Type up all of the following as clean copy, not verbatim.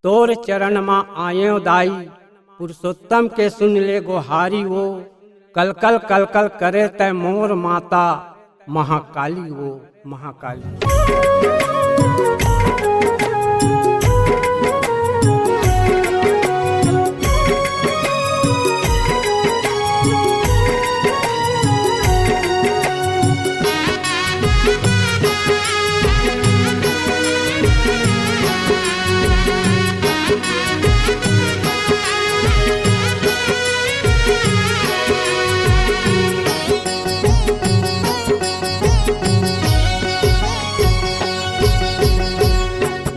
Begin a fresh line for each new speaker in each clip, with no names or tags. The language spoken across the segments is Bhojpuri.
तोर चरण मां आयो दाई, पुरुषोत्तम के सुन ले गोहारी वो। कल कल कल कल करे तय मोर माता, महाकाली वो महाकाली।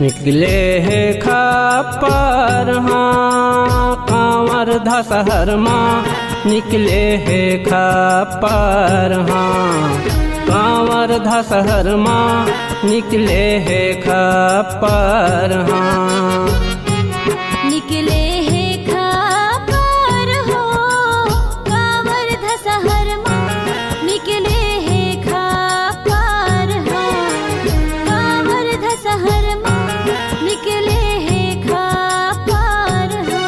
निकले है खप्पर हाँ कांवर धसहर माँ, निकले है खप्पर हाँ कांवर धसहर माँ, निकले है खप्पर हाँ।
निकले है खप्पर हो कांवर धसहर माँ, निकले है खप्पर हाँ कांवर धसहर माँ, निकले है खप्पर हाँ।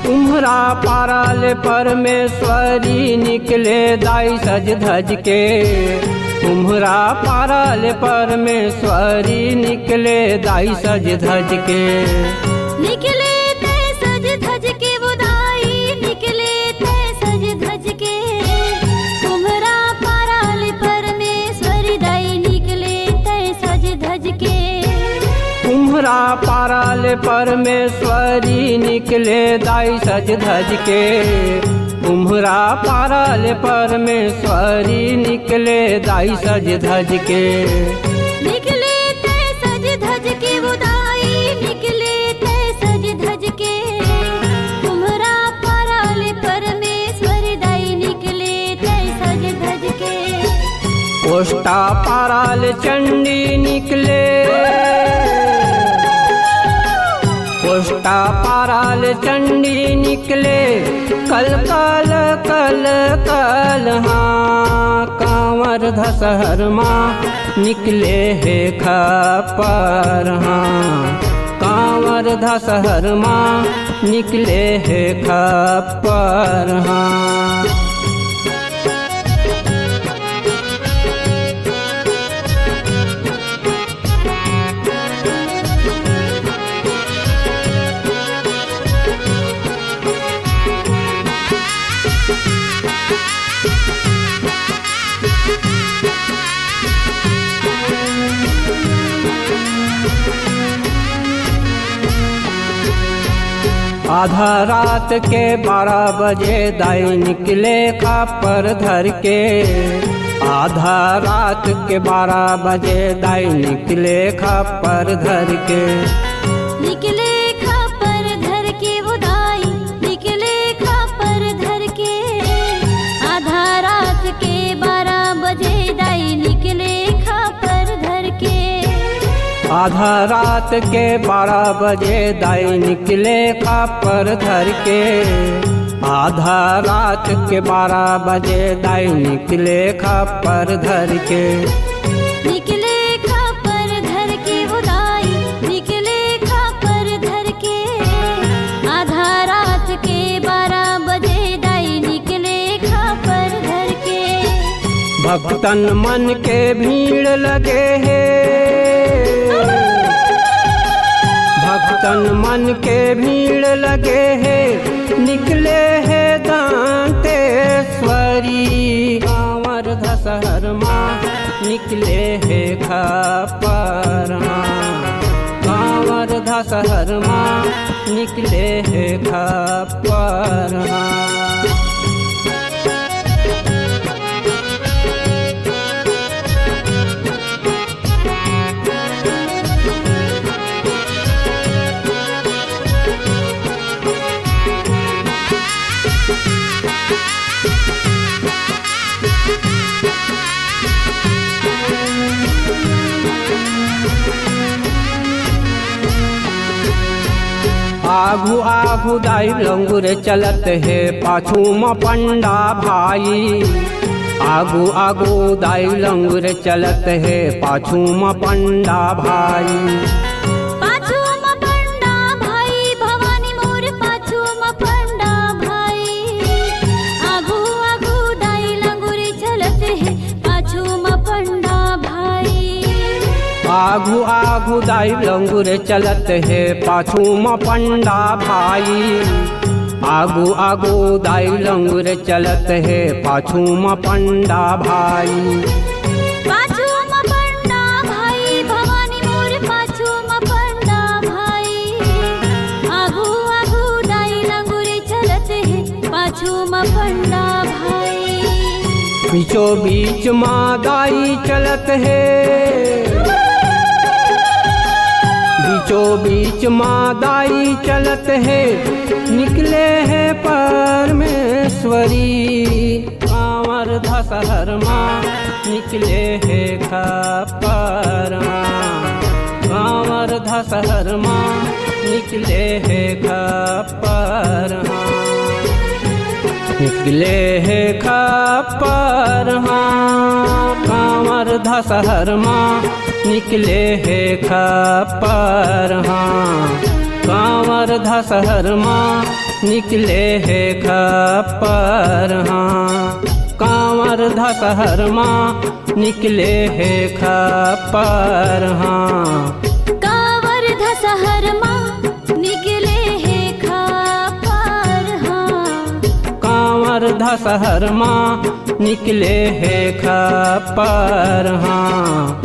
तुम्हरा पाराल परमेश्वरी, निकले दाई सज धज के। तुम्हरा पाराल परमेश्वरी, निकले दाई सज धज के।
निकले तय सज धज के वो दाई, निकले तय सज धज के। तुम्हरा पाराल परमेश्वरी दाई, निकले तय सज धज के।
तुम्हरा पाराल परमेश्वरी, निकले दाई सज धज के। तुम्हरा पाराल परमेश्वरी, निकले दाई सज धज के।
निकले तय सज धज के वो दाई, निकले तय सज धज के। तुम्हरा पाराल परमेश्वरी दाई, निकले तय सज धज के।
ओष्टा पाराल चंडी निकले, ओष्टा पाराल चंडी निकले। कल कल कल कल हाँ कांवर धसहर माँ, निकले है खप्पर हाँ कांवर धसहर माँ, निकले है खप्पर हाँ। आधा रात के 12 बजे दाई, निकले खप्पर धर के। आधा रात के 12 बजे दाई, निकले खप्पर धर के।
निकले खप्पर धर के वो दाई, निकले खप्पर धर के। आधा रात के 12 बजे दाई, निकले खप्पर धर के।
आधा रात के 12 बजे दाई, निकले खप्पर धर के। आधा रात के 12 बजे दाई, निकले खप्पर धर के।
निकले खप्पर धर के वो दाई, निकले खप्पर धर के। आधा रात के 12 बजे दाई, निकले खप्पर धर के।
भक्तन मन के भीड़ लगे है, भक्तन मन के भीड़ लगे है। निकले है दांतेश्वरी, कांवर धसहर माँ, निकले है खप्पर हाँ कांवर धसहर माँ, निकले है खप्पर हाँ। आगू आगू दाई लंगुर चलत है पाछू म पंडा भाई। आगू आगू दाई लंगुर चलत है पाछू म पंडा भाई।
पाछू म पंडा भाई भवानी मोर पाछू म पंडा भाई। आगू आगू दाई लंगुर चलत है पाछू म पंडा भाई।
आगू आगू दाई लंगुर चलत है पाछू म पंडा भाई। आगू आगू दाई लंगुर चलत है पाछू म पंडा भाई।
पाछू म पंडा भाई भवानी मोर पाछू म पंडा भाई। आगू आगू दाई लंगुर चलत है पाछू म पंडा भाई।
बीचों बीच माँ दाई चलत है। बीचों बीच माँ दाई चलत है निकले है परमेश्वरी। कांवर धसहर माँ निकले है खप्पर माँ। कांवर धसहर माँ निकले है खप्पर माँ। निकले है खप्पर हाँ। कांवर धसहर माँ निकले है खप्पर हाँ। कांवर धसहर माँ निकले है खप्पर हाँ। कांवर धसहर माँ निकले है खप्पर हाँ।
कांवर धसहर माँ निकले है खप्पर हाँ।
कांवर धसहर माँ निकले है खप्पर हाँ।